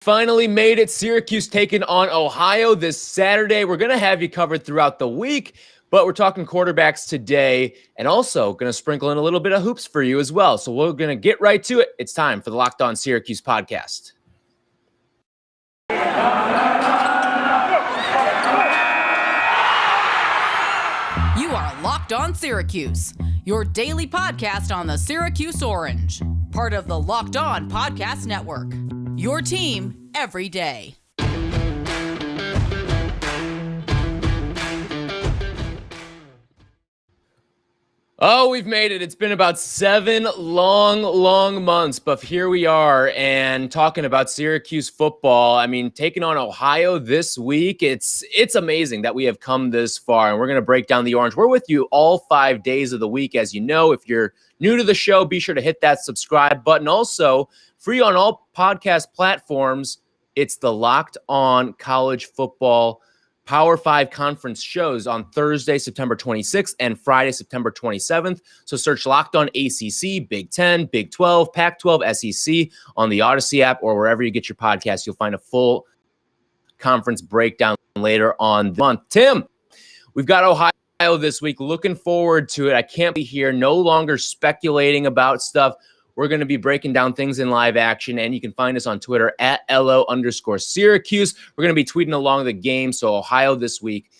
Finally made it. Syracuse taking on Ohio this Saturday. We're going to have you covered throughout the week, but we're talking quarterbacks today and also going to sprinkle in a little bit of hoops for you as well. So we're going to get right to it. It's time for the Locked On Syracuse podcast. You are Locked On Syracuse, your daily podcast on the Syracuse Orange, part of the Locked On Podcast Network. Your team every day. Oh, we've made it. It's been about 7 long months, but here we are and talking about Syracuse football. I mean, taking on Ohio this week. It's amazing that we have come this far, and we're going to break down the Orange. We're with you all 5 days of the week. As you know, if you're new to the show, be sure to hit that subscribe button. Also, free on all podcast platforms. It's the Locked On College Football Power 5 conference shows on Thursday, September 26th and Friday, September 27th. So search Locked On ACC, Big 10, Big 12, Pac-12, SEC on the Odyssey app or wherever you get your podcasts. You'll find a full conference breakdown later on the month. Tim, we've got Ohio this week. Looking forward to it. I can't be here. No longer speculating about stuff. We're going to be breaking down things in live action, and you can find us on Twitter at @LO_Syracuse. We're going to be tweeting along the game. So Ohio this week,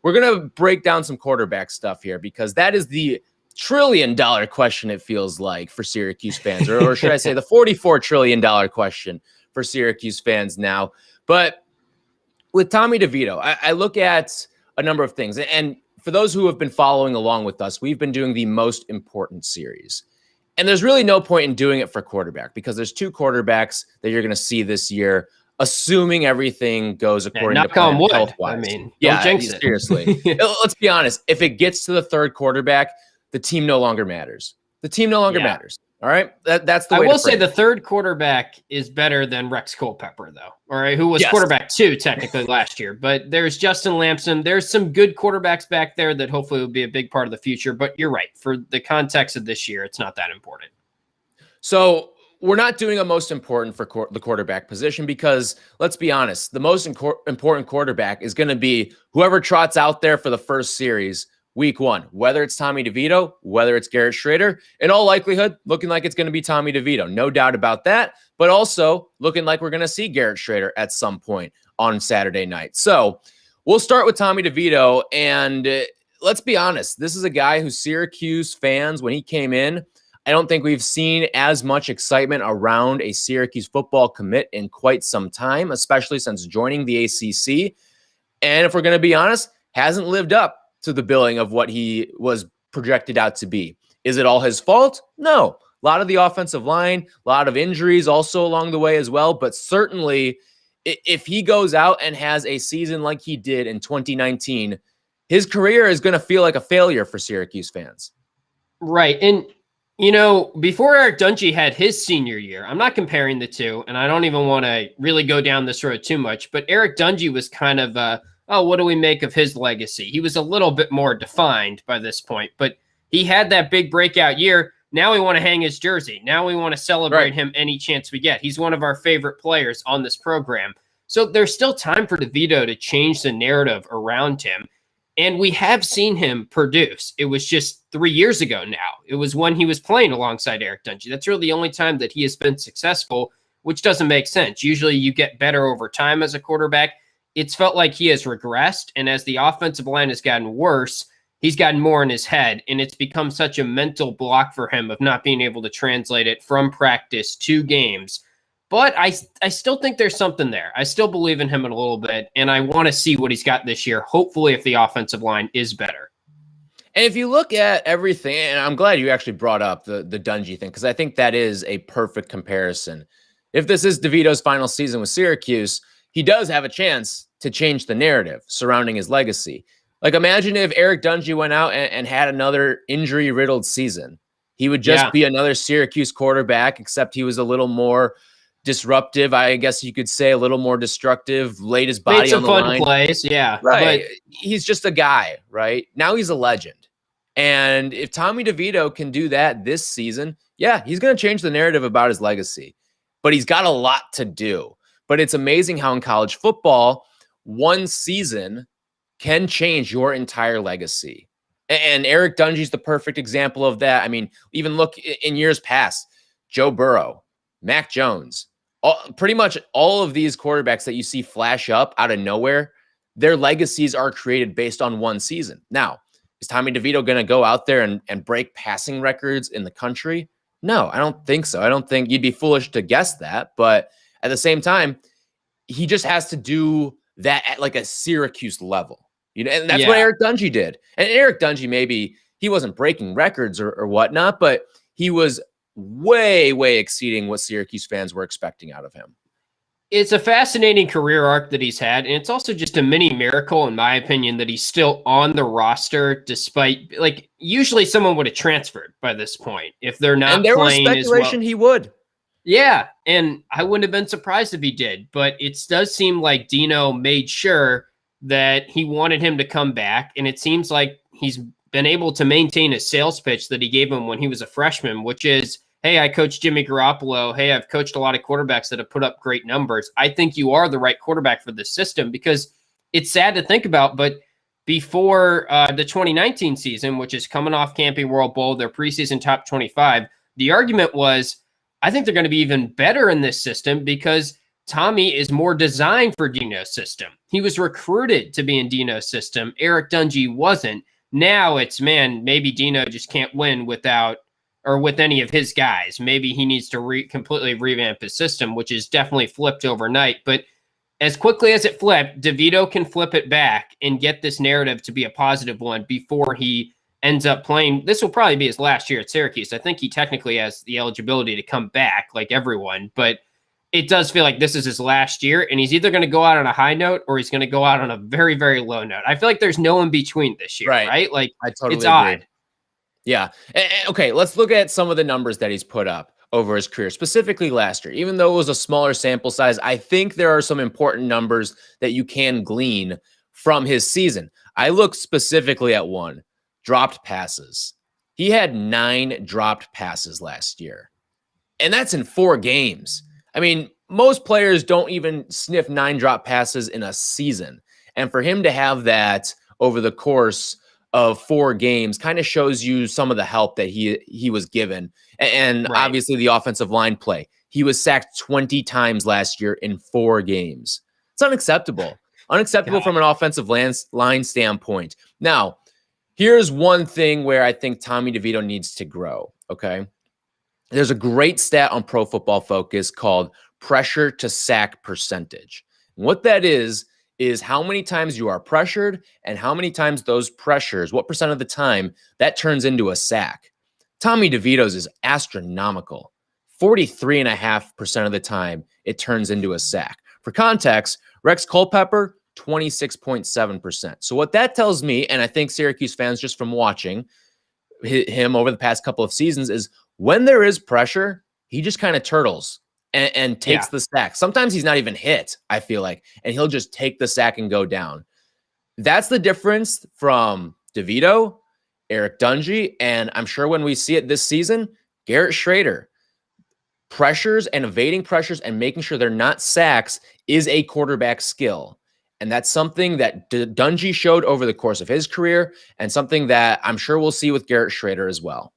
we're going to break down some quarterback stuff here because that is the $1 trillion question, it feels like, for Syracuse fans, or should I say the $44 trillion question for Syracuse fans now. But with Tommy DeVito, I look at a number of things. And for those who have been following along with us, we've been doing the most important series. And there's really no point in doing it for quarterback because there's 2 quarterbacks that you're going to see this year, assuming everything goes according to plan. I mean, don't jinx it. Seriously. Let's be honest. If it gets to the 3rd quarterback, the team no longer matters. The team no longer matters. All right? That's the way I will say the 3rd quarterback is better than Rex Culpepper, though. All right, who was quarterback 2 technically last year. But there's Justin Lamson. There's some good quarterbacks back there that hopefully will be a big part of the future. But you're right. For the context of this year, it's not that important. So we're not doing a most important for the quarterback position because, let's be honest, the most important quarterback is going to be whoever trots out there for the first series week 1, whether it's Tommy DeVito, whether it's Garrett Shrader. In all likelihood, looking like it's going to be Tommy DeVito. No doubt about that. But also looking like we're going to see Garrett Shrader at some point on Saturday night. So we'll start with Tommy DeVito. And let's be honest, this is a guy who Syracuse fans, when he came in, I don't think we've seen as much excitement around a Syracuse football commit in quite some time, especially since joining the ACC. And if we're going to be honest, hasn't lived up to the billing of what he was projected out to be. Is it all his fault? No. A lot of the offensive line, a lot of injuries also along the way as well. But certainly, if he goes out and has a season like he did in 2019, his career is going to feel like a failure for Syracuse fans. Right. And, you know, before Eric Dungey had his senior year, I'm not comparing the two, and I don't even want to really go down this road too much, but Eric Dungey was kind of what do we make of his legacy? He was a little bit more defined by this point, but he had that big breakout year. Now we want to hang his jersey. Now we want to celebrate him any chance we get. He's one of our favorite players on this program. So there's still time for DeVito to change the narrative around him. And we have seen him produce. It was just 3 years ago now. It was when he was playing alongside Eric Dungey. That's really the only time that he has been successful, which doesn't make sense. Usually you get better over time as a quarterback. It's felt like he has regressed, and as the offensive line has gotten worse, he's gotten more in his head, and it's become such a mental block for him of not being able to translate it from practice to games. But I still think there's something there. I still believe in him a little bit, and I want to see what he's got this year, hopefully if the offensive line is better. And if you look at everything, and I'm glad you actually brought up the Dungey thing, because I think that is a perfect comparison. If this is DeVito's final season with Syracuse, he does have a chance to change the narrative surrounding his legacy. Like, imagine if Eric Dungey went out and had another injury-riddled season. He would just be another Syracuse quarterback, except he was a little more disruptive, I guess you could say, a little more destructive, laid his body on the line. Made some fun plays, yeah. Right. But he's just a guy, right? Now he's a legend. And if Tommy DeVito can do that this season, yeah, he's going to change the narrative about his legacy. But he's got a lot to do. But it's amazing how in college football, one season can change your entire legacy. And Eric Dungey is the perfect example of that. I mean, even look in years past, Joe Burrow, Mac Jones, pretty much all of these quarterbacks that you see flash up out of nowhere, their legacies are created based on one season. Now, is Tommy DeVito going to go out there and break passing records in the country? No, I don't think so. I don't think you'd be foolish to guess that. But at the same time, he just has to do that at like a Syracuse level. You know, and that's what Eric Dungey did. And Eric Dungey, maybe he wasn't breaking records or whatnot, but he was way, way exceeding what Syracuse fans were expecting out of him. It's a fascinating career arc that he's had. And it's also just a mini miracle, in my opinion, that he's still on the roster, despite, like, usually someone would have transferred by this point if they're not and there playing was speculation he would. Yeah, and I wouldn't have been surprised if he did, but it does seem like Dino made sure that he wanted him to come back, and it seems like he's been able to maintain a sales pitch that he gave him when he was a freshman, which is, hey, I coached Jimmy Garoppolo. Hey, I've coached a lot of quarterbacks that have put up great numbers. I think you are the right quarterback for this system, because it's sad to think about, but before the 2019 season, which is coming off Camping World Bowl, their preseason top 25, the argument was, I think they're going to be even better in this system because Tommy is more designed for Dino's system. He was recruited to be in Dino's system. Eric Dungey wasn't. Now it's, man, maybe Dino just can't win without or with any of his guys. Maybe he needs to completely revamp his system, which is definitely flipped overnight. But as quickly as it flipped, DeVito can flip it back and get this narrative to be a positive one before he ends up playing. This will probably be his last year at Syracuse. I think he technically has the eligibility to come back like everyone, but it does feel like this is his last year, and he's either going to go out on a high note or he's going to go out on a very, very low note. I feel like there's no in between this year, right? Like, I totally it's agree. odd. Yeah. Okay, let's look at some of the numbers that he's put up over his career, specifically last year. Even though it was a smaller sample size, I think there are some important numbers that you can glean from his season. I look specifically at one. Dropped passes. He had 9 dropped passes last year. And that's in 4 games. I mean, most players don't even sniff 9 drop passes in a season. And for him to have that over the course of 4 games kind of shows you some of the help that he was given. And Right. Obviously the offensive line play. He was sacked 20 times last year in 4 games. It's unacceptable. Unacceptable from an offensive line standpoint. Now, here's one thing where I think Tommy DeVito needs to grow, okay? There's a great stat on Pro Football Focus called pressure to sack percentage. And what that is how many times you are pressured and how many times those pressures, what percent of the time that turns into a sack. Tommy DeVito's is astronomical. 43.5% of the time it turns into a sack. For context, Rex Culpepper, 26.7%. So what that tells me, and I think Syracuse fans just from watching him over the past couple of seasons, is when there is pressure, he just kind of turtles and takes the sack. Sometimes he's not even hit, I feel like, and he'll just take the sack and go down. That's the difference from DeVito, Eric Dungey, and I'm sure when we see it this season, Garrett Schrader. Pressures and evading pressures and making sure they're not sacks is a quarterback skill. And that's something that Dungey showed over the course of his career and something that I'm sure we'll see with Garrett Schrader as well.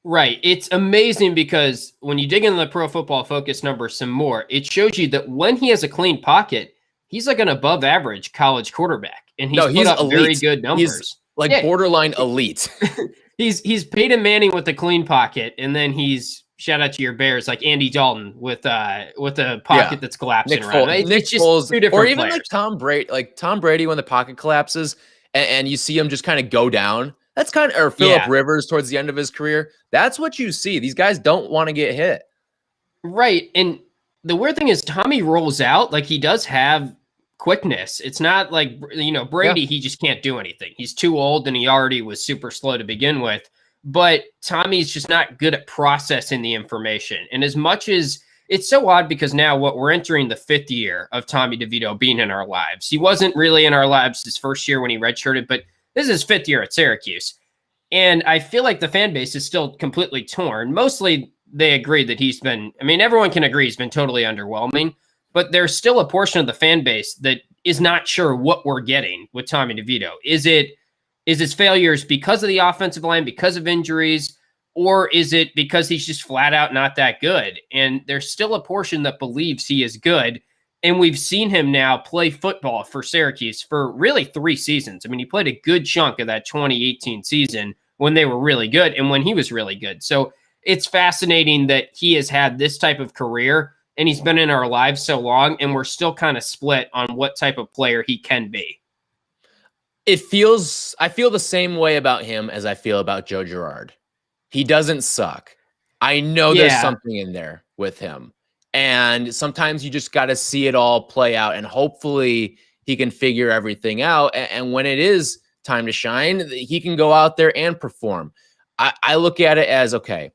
Right. It's amazing because when you dig into the Pro Football Focus numbers some more, it shows you that when he has a clean pocket, he's like an above average college quarterback. And he's put up elite. Very good numbers. He's like borderline elite. he's Peyton Manning with a clean pocket, and then he's, shout out to your Bears, like Andy Dalton with a pocket that's collapsing around. It's just Foles, 2 different or even players. like Tom Brady when the pocket collapses and you see him just kind of go down. That's kind of, or Phillip Rivers towards the end of his career. That's what you see. These guys don't want to get hit. Right. And the weird thing is Tommy rolls out, like he does have quickness. It's not like, Brady, he just can't do anything. He's too old and he already was super slow to begin with. But Tommy's just not good at processing the information. And as much as it's so odd because now we're entering the 5th year of Tommy DeVito being in our lives. He wasn't really in our lives his first year when he redshirted, but this is his 5th year at Syracuse. And I feel like the fan base is still completely torn. Mostly they agree that everyone can agree he's been totally underwhelming. but there's still a portion of the fan base that is not sure what we're getting with Tommy DeVito. Is his failures because of the offensive line, because of injuries, or is it because he's just flat out not that good? And there's still a portion that believes he is good. And we've seen him now play football for Syracuse for really 3 seasons. I mean, he played a good chunk of that 2018 season when they were really good and when he was really good. So it's fascinating that he has had this type of career and he's been in our lives so long, and we're still kind of split on what type of player he can be. I feel the same way about him as I feel about Joe Girard. He doesn't suck. I know there's something in there with him. And sometimes you just got to see it all play out, and hopefully he can figure everything out. And when it is time to shine, he can go out there and perform. I look at it as, okay,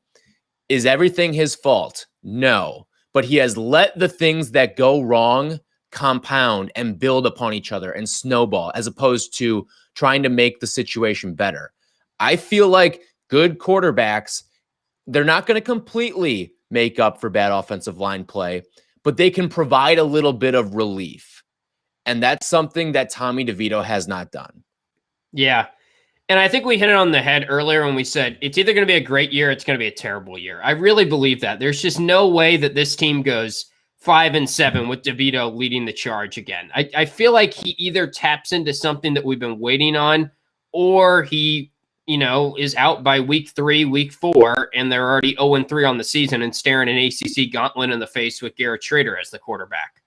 is everything his fault? No. But he has let the things that go wrong compound and build upon each other and snowball, as opposed to trying to make the situation better. I feel like good quarterbacks, they're not going to completely make up for bad offensive line play, but they can provide a little bit of relief. And that's something that Tommy DeVito has not done. Yeah. And I think we hit it on the head earlier when we said it's either going to be a great year, it's going to be a terrible year. I really believe that. There's just no way that this team goes 5-7 with DeVito leading the charge again. I feel like he either taps into something that we've been waiting on, or he, is out by week 3, week 4, and they're already 0-3 on the season and staring an ACC gauntlet in the face with Garrett Schrader as the quarterback.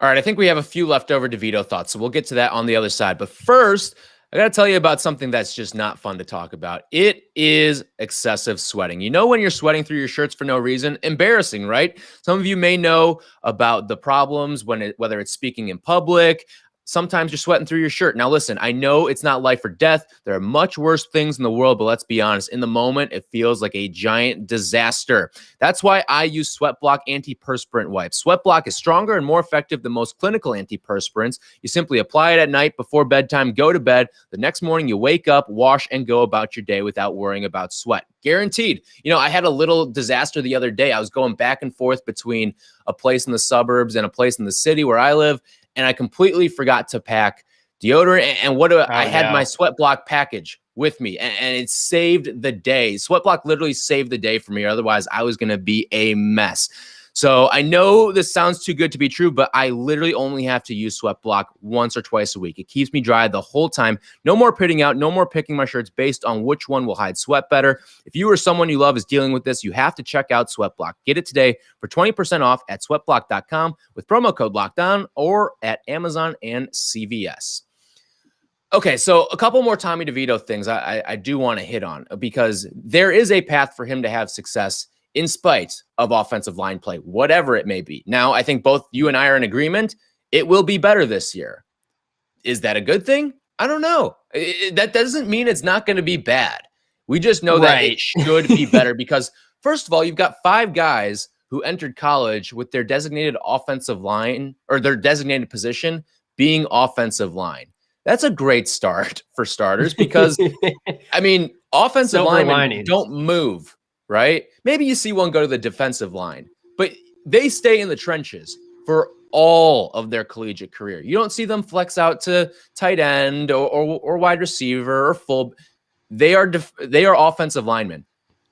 All right, I think we have a few leftover DeVito thoughts, so we'll get to that on the other side. But first, I got to tell you about something that's just not fun to talk about. It is excessive sweating. You know when you're sweating through your shirts for no reason? Embarrassing, right? Some of you may know about the problems whether it's speaking in public. Sometimes you're sweating through your shirt. Now, listen, I know it's not life or death. There are much worse things in the world, but let's be honest. In the moment, it feels like a giant disaster. That's why I use SweatBlock antiperspirant wipes. SweatBlock is stronger and more effective than most clinical antiperspirants. You simply apply it at night before bedtime, go to bed. The next morning, you wake up, wash, and go about your day without worrying about sweat. Guaranteed. I had a little disaster the other day. I was going back and forth between a place in the suburbs and a place in the city where I live, and I completely forgot to pack deodorant. And I had my SweatBlock package with me, and it saved the day. SweatBlock literally saved the day for me. Otherwise, I was going to be a mess. So I know this sounds too good to be true, but I literally only have to use SweatBlock once or twice a week. It keeps me dry the whole time. No more pitting out, no more picking my shirts based on which one will hide sweat better. If you or someone you love is dealing with this, you have to check out SweatBlock. Get it today for 20% off at sweatblock.com with promo code LOCKEDON, or at Amazon and CVS. Okay, so a couple more Tommy DeVito things I do want to hit on, because there is a path for him to have success in spite of offensive line play, whatever it may be. Now, I think both you and I are in agreement. It will be better this year. Is that a good thing? I don't know. That doesn't mean it's not going to be bad. We just know that it should be better because, first of all, you've got 5 guys who entered college with their designated offensive line, or their designated position being offensive line. That's a great start for starters because, offensive linemen don't move. Right? Maybe you see one go to the defensive line, but they stay in the trenches for all of their collegiate career. You don't see them flex out to tight end or wide receiver or full. They are offensive linemen.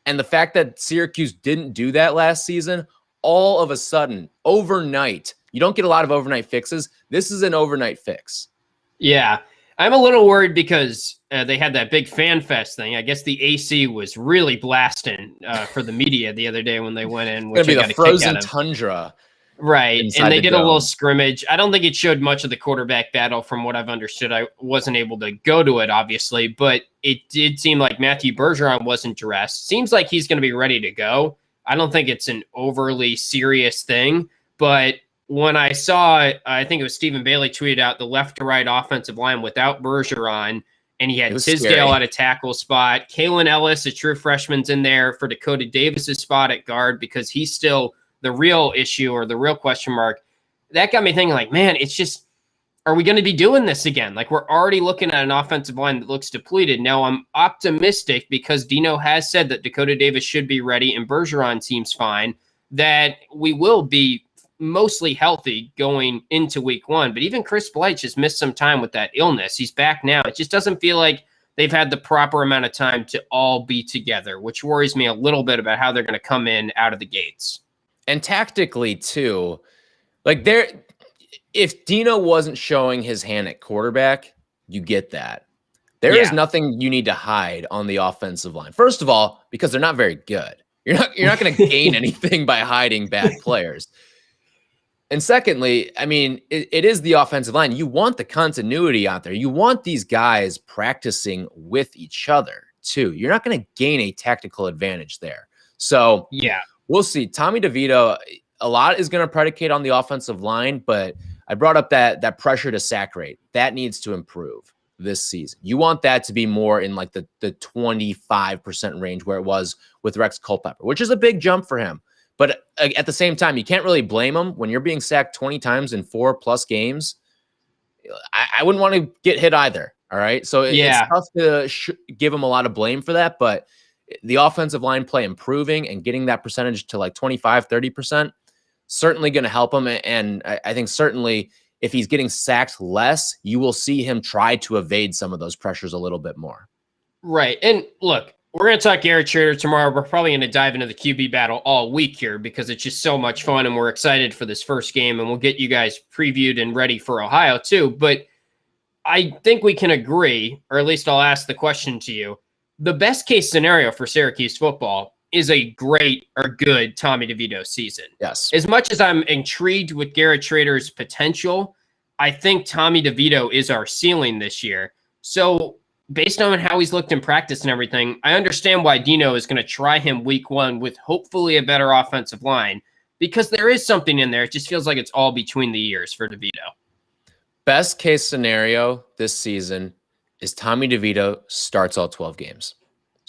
And the fact that Syracuse didn't do that last season, all of a sudden, overnight, you don't get a lot of overnight fixes. This is an overnight fix. Yeah. I'm a little worried because they had that big fan fest thing. I guess the AC was really blasting for the media the other day when they went in. Which got the frozen tundra. Right. And they did a little scrimmage. I don't think it showed much of the quarterback battle from what I've understood. I wasn't able to go to it, obviously, but it did seem like Matthew Bergeron wasn't dressed. Seems like he's going to be ready to go. I don't think it's an overly serious thing, but when I saw, I think it was Stephen Bailey tweeted out the left to right offensive line without Bergeron, and he had Tisdale at a tackle spot. Kalen Ellis, a true freshman's in there for Dakota Davis's spot at guard because he's still the real issue or the real question mark. That got me thinking, like, man, it's just, are we going to be doing this again? Like, we're already looking at an offensive line that looks depleted. Now, I'm optimistic because Dino has said that Dakota Davis should be ready and Bergeron seems fine, that we will be mostly healthy going into week 1. But even Chris Blight just missed some time with that illness. He's back now. It just doesn't feel like they've had the proper amount of time to all be together, which worries me a little bit about how they're going to come in out of the gates. And tactically too, like if Dino wasn't showing his hand at quarterback, you get that. There is nothing you need to hide on the offensive line. First of all, because they're not very good. You're not going to gain anything by hiding bad players. And secondly, I mean, it is the offensive line. You want the continuity out there. You want these guys practicing with each other too. You're not going to gain a tactical advantage there. So we'll see. Tommy DeVito, a lot is going to predicate on the offensive line, but I brought up that pressure to sack rate. That needs to improve this season. You want that to be more in like the 25% range where it was with Rex Culpepper, which is a big jump for him. But at the same time, you can't really blame him when you're being sacked 20 times in 4+ games. I wouldn't want to get hit either. All right. So it's tough to give him a lot of blame for that. But the offensive line play improving and getting that percentage to like 25-30%, certainly going to help him. And I think certainly if he's getting sacked less, you will see him try to evade some of those pressures a little bit more. Right. And look, we're going to talk Garrett Shrader tomorrow. We're probably going to dive into the QB battle all week here because it's just so much fun and we're excited for this first game, and we'll get you guys previewed and ready for Ohio too. But I think we can agree, or at least I'll ask the question to you. The best case scenario for Syracuse football is a great or good Tommy DeVito season. Yes. As much as I'm intrigued with Garrett Shrader's potential, I think Tommy DeVito is our ceiling this year. So based on how he's looked in practice and everything, I understand why Dino is going to try him week 1 with hopefully a better offensive line, because there is something in there. It just feels like it's all between the ears for DeVito. Best case scenario this season is Tommy DeVito starts all 12 games.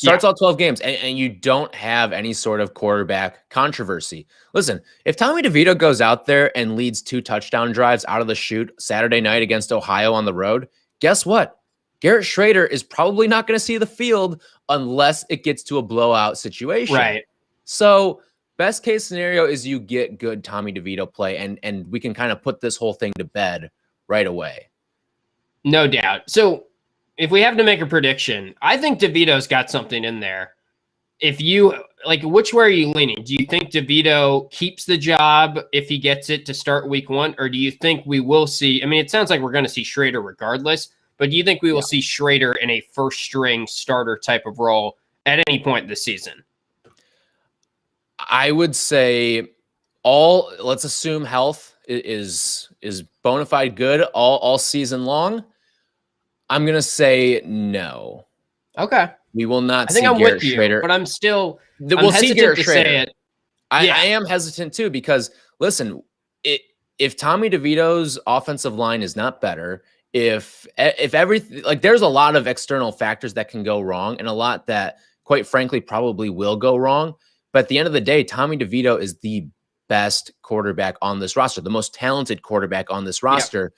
All 12 games, and you don't have any sort of quarterback controversy. Listen, if Tommy DeVito goes out there and leads 2 touchdown drives out of the chute Saturday night against Ohio on the road, guess what? Garrett Shrader is probably not going to see the field unless it gets to a blowout situation. Right. So best case scenario is you get good Tommy DeVito play, and we can kind of put this whole thing to bed right away. No doubt. So if we have to make a prediction, I think DeVito's got something in there. If you like, which way are you leaning? Do you think DeVito keeps the job if he gets it to start week 1? Or do you think we will see, I mean, it sounds like we're going to see Shrader regardless, but do you think we will see Shrader in a first string starter type of role at any point this season? I would say let's assume health is bona fide good all season long. I'm going to say no. Okay. We will not see Garrett with you, Shrader. But I'm still we'll see Garrett to Shrader. Say it. I am hesitant too, because listen, if Tommy DeVito's offensive line is not better, if everything, like, there's a lot of external factors that can go wrong and a lot that quite frankly probably will go wrong. But at the end of the day, Tommy DeVito is the best quarterback on this roster, the most talented quarterback on this roster. Yep.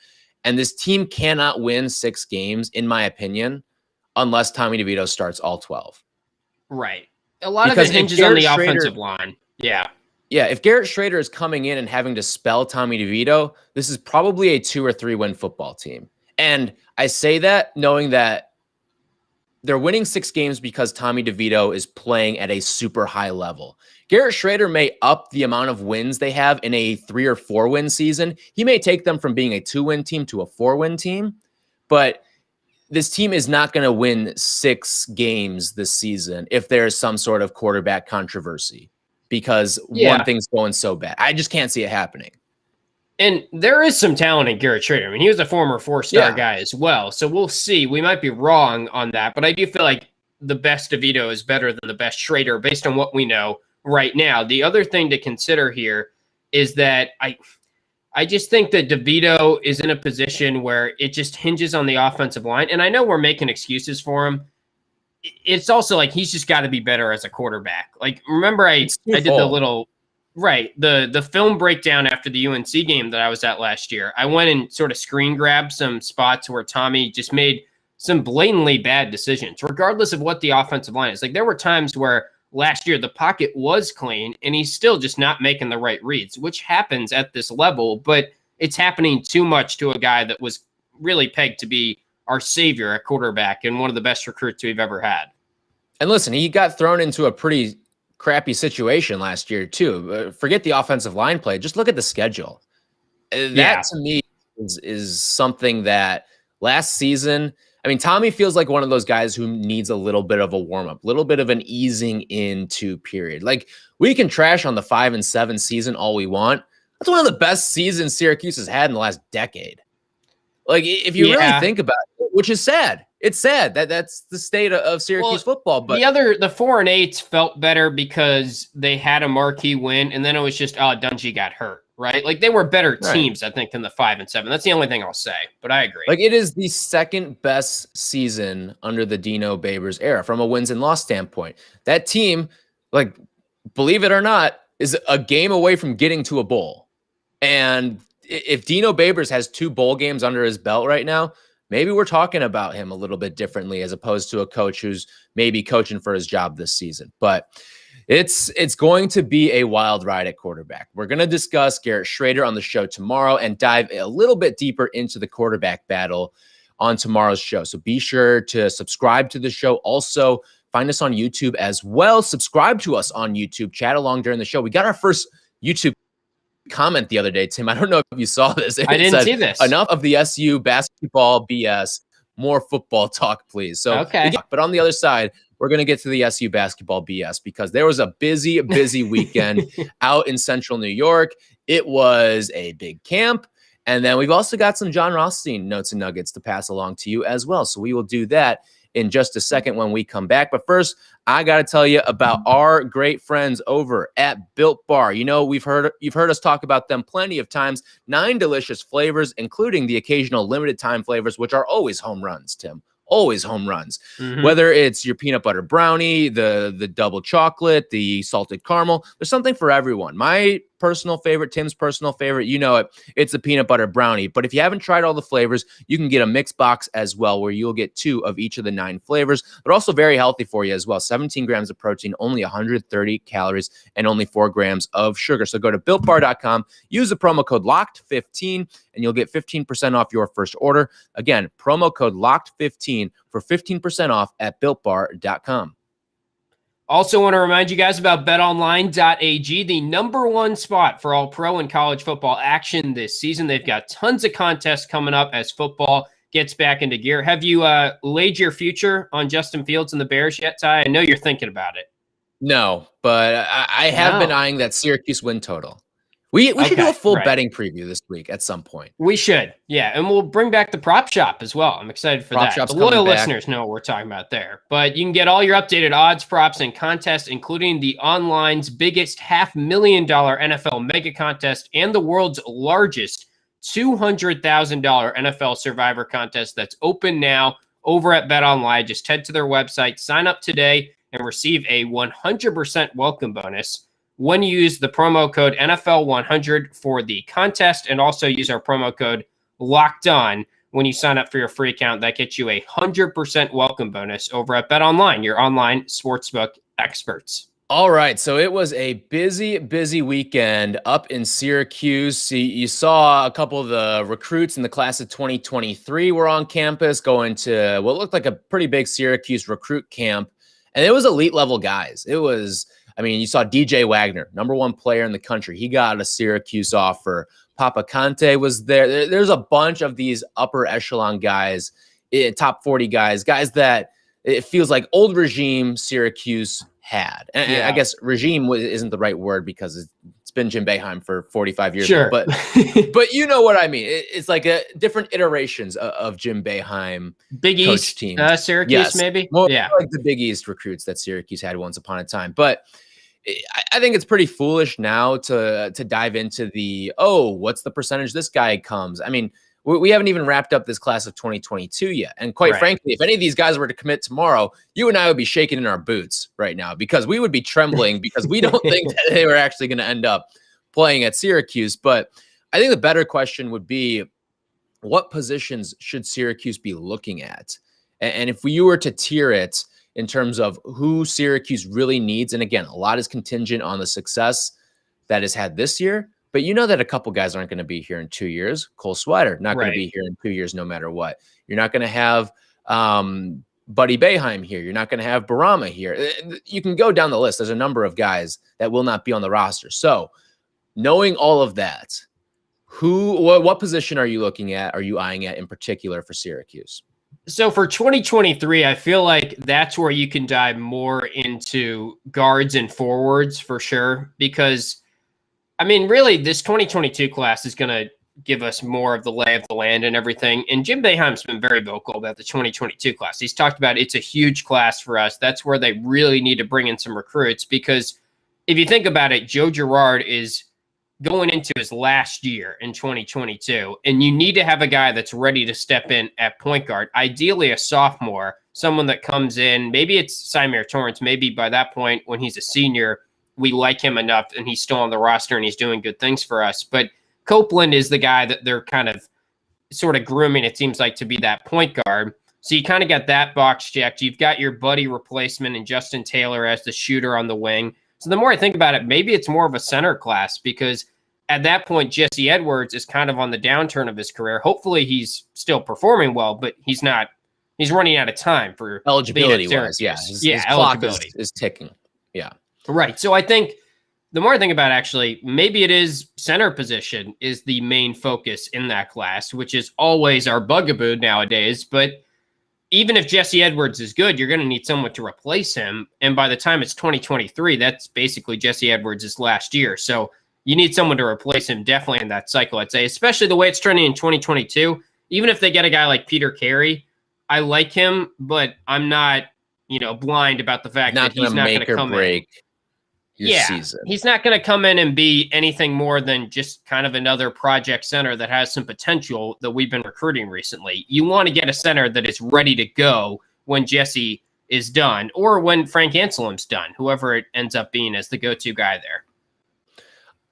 And this team cannot win 6 games, in my opinion, unless Tommy DeVito starts all 12. Right. A lot of it hinges on the offensive line. Yeah. Yeah. If Garrett Shrader is coming in and having to spell Tommy DeVito, this is probably a 2 or 3 win football team. And I say that knowing that they're winning 6 games because Tommy DeVito is playing at a super high level. Garrett Shrader may up the amount of wins they have in a 3 or 4 win season. He may take them from being a 2-win team to a 4-win team, but this team is not going to win 6 games this season if there's some sort of quarterback controversy because one thing's going so bad. I just can't see it happening. And there is some talent in Garrett Shrader. I mean, he was a former 4-star guy as well. So we'll see. We might be wrong on that, but I do feel like the best DeVito is better than the best Shrader based on what we know right now. The other thing to consider here is that I just think that DeVito is in a position where it just hinges on the offensive line. And I know we're making excuses for him. It's also like he's just got to be better as a quarterback. Like, remember I did the little the film breakdown after the UNC game that I was at last year. I went and sort of screen grabbed some spots where Tommy just made some blatantly bad decisions, regardless of what the offensive line is. Like, there were times where last year the pocket was clean, and he's still just not making the right reads, which happens at this level, but it's happening too much to a guy that was really pegged to be our savior at quarterback and one of the best recruits we've ever had. And listen, he got thrown into a pretty crappy situation last year too. Forget the offensive line play. Just look at the schedule. That to me is something that last season, I mean, Tommy feels like one of those guys who needs a little bit of a warm-up, a little bit of an easing into period. Like, we can trash on the 5-7 season all we want. That's one of the best seasons Syracuse has had in the last decade. Like, if you really think about it, which is sad. It's sad that that's the state of Syracuse football. But the 4-8 felt better because they had a marquee win, and then it was just, Dungey got hurt. Right? Like, they were better teams, I think, than the 5-7. That's the only thing I'll say, but I agree. Like, it is the second best season under the Dino Babers era from a wins and loss standpoint. That team, like, believe it or not, is a game away from getting to a bowl. And if Dino Babers has 2 bowl games under his belt right now, maybe we're talking about him a little bit differently as opposed to a coach who's maybe coaching for his job this season. But it's going to be a wild ride at quarterback. We're going to discuss Garrett Schrader on the show tomorrow and dive a little bit deeper into the quarterback battle on tomorrow's show. So be sure to subscribe to the show. Also, find us on YouTube as well. Subscribe to us on YouTube. Chat along during the show. We got our first YouTube comment the other day, Tim. I don't know if you saw this. I didn't see this. Enough of the SU basketball BS. More football talk, please. So, okay. But on the other side, we're going to get to the SU basketball BS because there was a busy weekend out in central New York. It was a big camp. And then we've also got some John Rothstein notes and nuggets to pass along to you as well. So we will do that in just a second when we come back. But first, I got to tell you about our great friends over at Built Bar. You know, you've heard us talk about them plenty of times. 9 delicious flavors, including the occasional limited time flavors, which are always home runs, Tim. Always home runs. Whether it's your peanut butter brownie, the double chocolate, the salted caramel, there's something for everyone. My personal favorite, Tim's personal favorite, you know it, it's the peanut butter brownie. But if you haven't tried all the flavors, you can get a mix box as well, where you'll get 2 of each of the 9 flavors. They're also very healthy for you as well. 17 grams of protein, only 130 calories, and only 4 grams of sugar. So go to BuiltBar.com, use the promo code LOCKED15, and you'll get 15% off your first order. Again, promo code LOCKED15 for 15% off at BuiltBar.com. Also want to remind you guys about BetOnline.ag, the #1 spot for all pro and college football action this season. They've got tons of contests coming up as football gets back into gear. Have you laid your future on Justin Fields and the Bears yet, Ty? I know you're thinking about it. No, but I have been eyeing that Syracuse win total. We should do a full betting preview this week at some point. We should, yeah. And we'll bring back the prop shop as well. I'm excited for that. The loyal listeners know what we're talking about there. But you can get all your updated odds, props, and contests, including the online's biggest $500,000 NFL mega contest and the world's largest $200,000 NFL Survivor contest that's open now over at BetOnline. Just head to their website, sign up today, and receive a 100% welcome bonus when you use the promo code NFL100 for the contest, and also use our promo code LOCKEDON when you sign up for your free account. That gets you a 100% welcome bonus over at BetOnline, your online sportsbook experts. All right, so it was a busy weekend up in Syracuse. You saw a couple of the recruits in the class of 2023 were on campus going to what looked like a pretty big Syracuse recruit camp, and it was elite level guys. It was, I mean, you saw DJ Wagner, #1 player in the country. He got a Syracuse offer. Papa Conte was there. There's a bunch of these upper echelon guys, top 40 guys that it feels like old regime Syracuse had. And I guess regime isn't the right word because it's been Jim Boeheim for 45 years. Sure. But you know what I mean. It's like different iterations of Jim Boeheim Big East team. Syracuse, maybe? More like the Big East recruits that Syracuse had once upon a time. But I think it's pretty foolish now to dive into what's the percentage this guy comes. I mean, we haven't even wrapped up this class of 2022 yet. And quite frankly, if any of these guys were to commit tomorrow, you and I would be shaking in our boots right now because we would be trembling because we don't think that they were actually going to end up playing at Syracuse. But I think the better question would be, what positions should Syracuse be looking at? And if you were to tier it, in terms of who Syracuse really needs. And again, a lot is contingent on the success that is had this year. But you know that a couple guys aren't going to be here in 2 years. Cole Sweater, not going to be here in 2 years no matter what. You're not going to have Buddy Boeheim here. You're not going to have Barama here. You can go down the list. There's a number of guys that will not be on the roster. So knowing all of that, what position are you looking at? Are you eyeing at in particular for Syracuse? So for 2023, I feel like that's where you can dive more into guards and forwards for sure. Because, I mean, really, this 2022 class is going to give us more of the lay of the land and everything. And Jim Boeheim's been very vocal about the 2022 class. He's talked about it's a huge class for us. That's where they really need to bring in some recruits. Because if you think about it, Joe Girard is going into his last year in 2022, and you need to have a guy that's ready to step in at point guard, ideally a sophomore, someone that comes in. Maybe it's Symir Torrance. Maybe by that point, when he's a senior, we like him enough and he's still on the roster and he's doing good things for us. But Copeland is the guy that they're kind of sort of grooming, it seems like, to be that point guard. So you kind of got that box checked. You've got your buddy replacement and Justin Taylor as the shooter on the wing. So the more I think about it, maybe it's more of a center class, because at that point, Jesse Edwards is kind of on the downturn of his career. Hopefully he's still performing well, but he's not. He's running out of time for eligibility-wise. Yeah, his clock is ticking. Yeah. Right. So I think the more I think about it, actually, maybe it is center position is the main focus in that class, which is always our bugaboo nowadays. But even if Jesse Edwards is good, you're going to need someone to replace him. And by the time it's 2023, that's basically Jesse Edwards' last year. So you need someone to replace him definitely in that cycle, I'd say, especially the way it's trending in 2022. Even if they get a guy like Peter Carey, I like him, but I'm not, blind about the fact that he's not going to come in. Season. He's not going to come in and be anything more than just kind of another project center that has some potential that we've been recruiting recently. You want to get a center that is ready to go when Jesse is done, or when Frank Anselm's done, whoever it ends up being as the go-to guy there.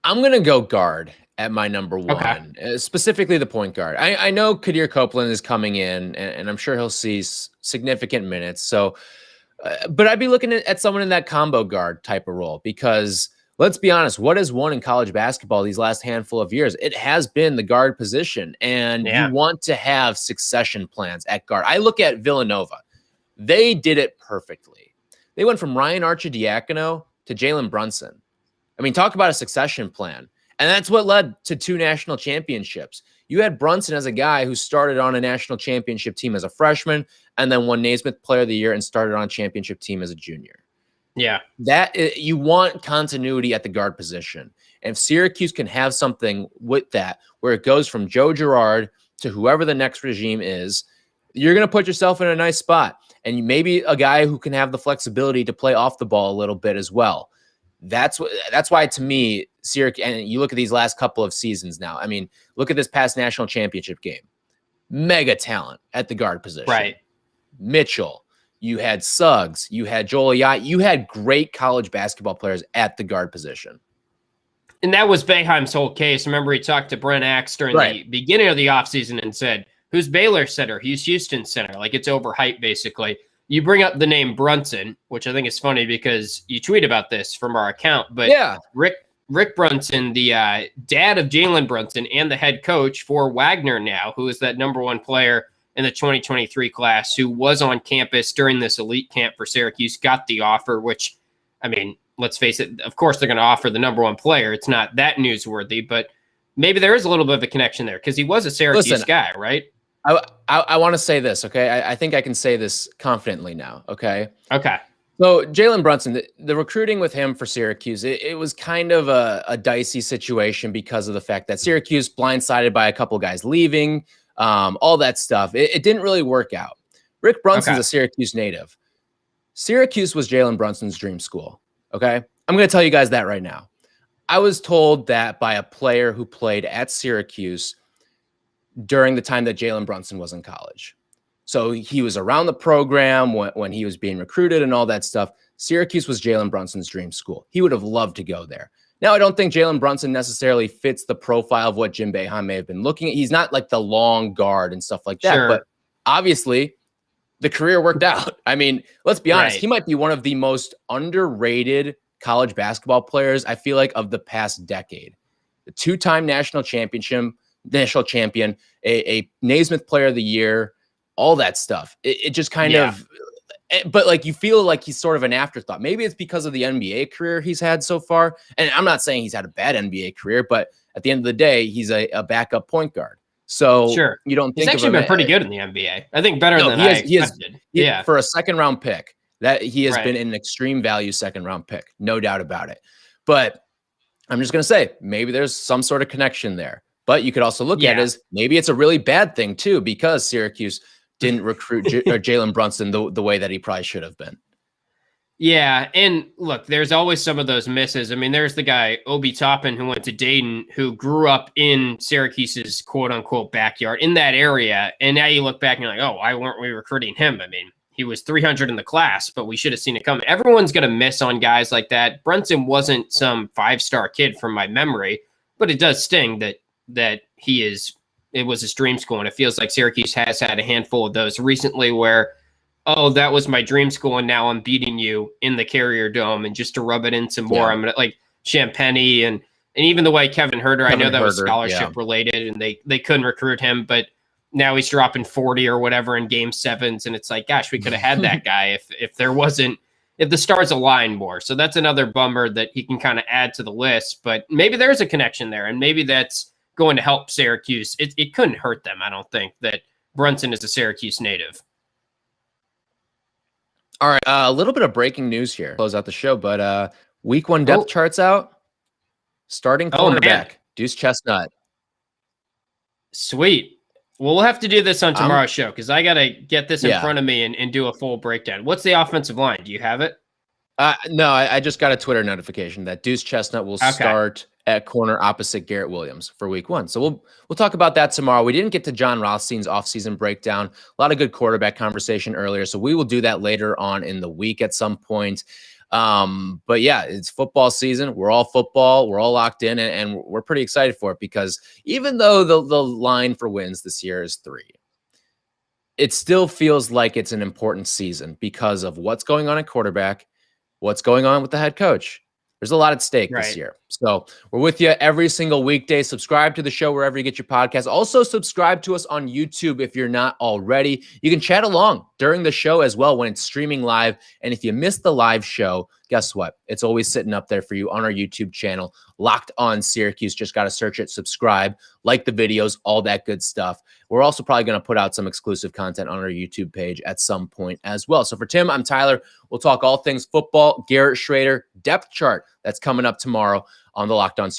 I'm going to go guard at my number one, specifically the point guard. I know Kadir Copeland is coming in, and I'm sure he'll see significant minutes. So, but I'd be looking at someone in that combo guard type of role, because let's be honest, what has won in college basketball these last handful of years? It has been the guard position, and you want to have succession plans at guard. I look at Villanova. They did it perfectly. They went from Ryan Arcidiacono to Jalen Brunson. I mean, talk about a succession plan. And that's what led to 2 national championships. You had Brunson as a guy who started on a national championship team as a freshman and then won Naismith Player of the Year and started on a championship team as a junior. Yeah. You want continuity at the guard position. And if Syracuse can have something with that, where it goes from Joe Girard to whoever the next regime is, you're going to put yourself in a nice spot. And maybe a guy who can have the flexibility to play off the ball a little bit as well. That's why, to me, Syracuse, and you look at these last couple of seasons now. I mean, look at this past national championship game. Mega talent at the guard position. Right. Mitchell, you had Suggs, you had Joel Ayat, you had great college basketball players at the guard position. And that was Boeheim's whole case. Remember, he talked to Brent Axe during the beginning of the offseason and said, who's Baylor's center? Who's Houston's center? Like, it's overhyped, basically. You bring up the name Brunson, which I think is funny because you tweet about this from our account. But Rick Brunson, the dad of Jalen Brunson and the head coach for Wagner now, who is that number 1 player in the 2023 class, who was on campus during this elite camp for Syracuse, got the offer, which, I mean, let's face it, of course they're going to offer the number 1 player. It's not that newsworthy, but maybe there is a little bit of a connection there because he was a Syracuse guy, right? I want to say this, okay? I think I can say this confidently now, okay? Okay. So Jalen Brunson, the recruiting with him for Syracuse, it was kind of a dicey situation because of the fact that Syracuse blindsided by a couple guys leaving, all that stuff. It didn't really work out. Rick Brunson's a Syracuse native. Syracuse was Jalen Brunson's dream school, okay? I'm going to tell you guys that right now. I was told that by a player who played at Syracuse during the time that Jalen Brunson was in college. So he was around the program when he was being recruited and all that stuff. Syracuse was Jalen Brunson's dream school. He would have loved to go there. Now, I don't think Jalen Brunson necessarily fits the profile of what Jim Boeheim may have been looking at. He's not like the long guard and stuff like that. Sure. But obviously, the career worked out. I mean, let's be honest. Right. He might be one of the most underrated college basketball players, I feel like, of the past decade. The two-time national champion, a Naismith Player of the Year, all that stuff. It just kind of, but like you feel like he's sort of an afterthought. Maybe it's because of the NBA career he's had so far. And I'm not saying he's had a bad NBA career, but at the end of the day, he's a backup point guard. So sure, you don't think he's actually been pretty good in the NBA. I think better than I expected. For a second round pick, that he has been an extreme value second round pick, no doubt about it. But I'm just gonna say maybe there's some sort of connection there. But you could also look at it as maybe it's a really bad thing too, because Syracuse didn't recruit Jalen Brunson the way that he probably should have been. Yeah, and look, there's always some of those misses. I mean, there's the guy, Obi Toppin, who went to Dayton, who grew up in Syracuse's quote-unquote backyard in that area, and now you look back and you're like, oh, why weren't we recruiting him? I mean, he was 300 in the class, but we should have seen it coming. Everyone's going to miss on guys like that. Brunson wasn't some five-star kid from my memory, but it does sting that it was his dream school, and it feels like Syracuse has had a handful of those recently where, oh, that was my dream school, and now I'm beating you in the Carrier Dome. And just to rub it in some more, I'm gonna like Champagny and even the way Kevin Herter, I know that was scholarship related, and they couldn't recruit him, but now he's dropping 40 or whatever in game sevens, and it's like, gosh, we could have had that guy if the stars align more. So that's another bummer that he can kind of add to the list, but maybe there's a connection there, and maybe that's going to help Syracuse. It couldn't hurt them, I don't think, that Brunson is a Syracuse native. All right, a little bit of breaking news here. Close out the show, but week 1 depth charts out. Starting cornerback, Deuce Chestnut. Sweet. Well, we'll have to do this on tomorrow's show because I got to get this in front of me and do a full breakdown. What's the offensive line? Do you have it? No, I just got a Twitter notification that Deuce Chestnut will start at corner opposite Garrett Williams for week 1. So we'll talk about that tomorrow. We didn't get to John Rothstein's offseason breakdown. A lot of good quarterback conversation earlier. So we will do that later on in the week at some point. But yeah, it's football season. We're all football. We're all locked in, and we're pretty excited for it because even though the line for wins this year is 3, it still feels like it's an important season because of what's going on at quarterback, what's going on with the head coach. There's a lot at stake this year. So we're with you every single weekday. Subscribe to the show wherever you get your podcasts. Also subscribe to us on YouTube if you're not already. You can chat along during the show as well when it's streaming live. And if you miss the live show, guess what? It's always sitting up there for you on our YouTube channel, Locked On Syracuse. Just got to search it, subscribe, like the videos, all that good stuff. We're also probably going to put out some exclusive content on our YouTube page at some point as well. So for Tim, I'm Tyler. We'll talk all things football, Garrett Schrader, depth chart that's coming up tomorrow on the Locked On Syracuse.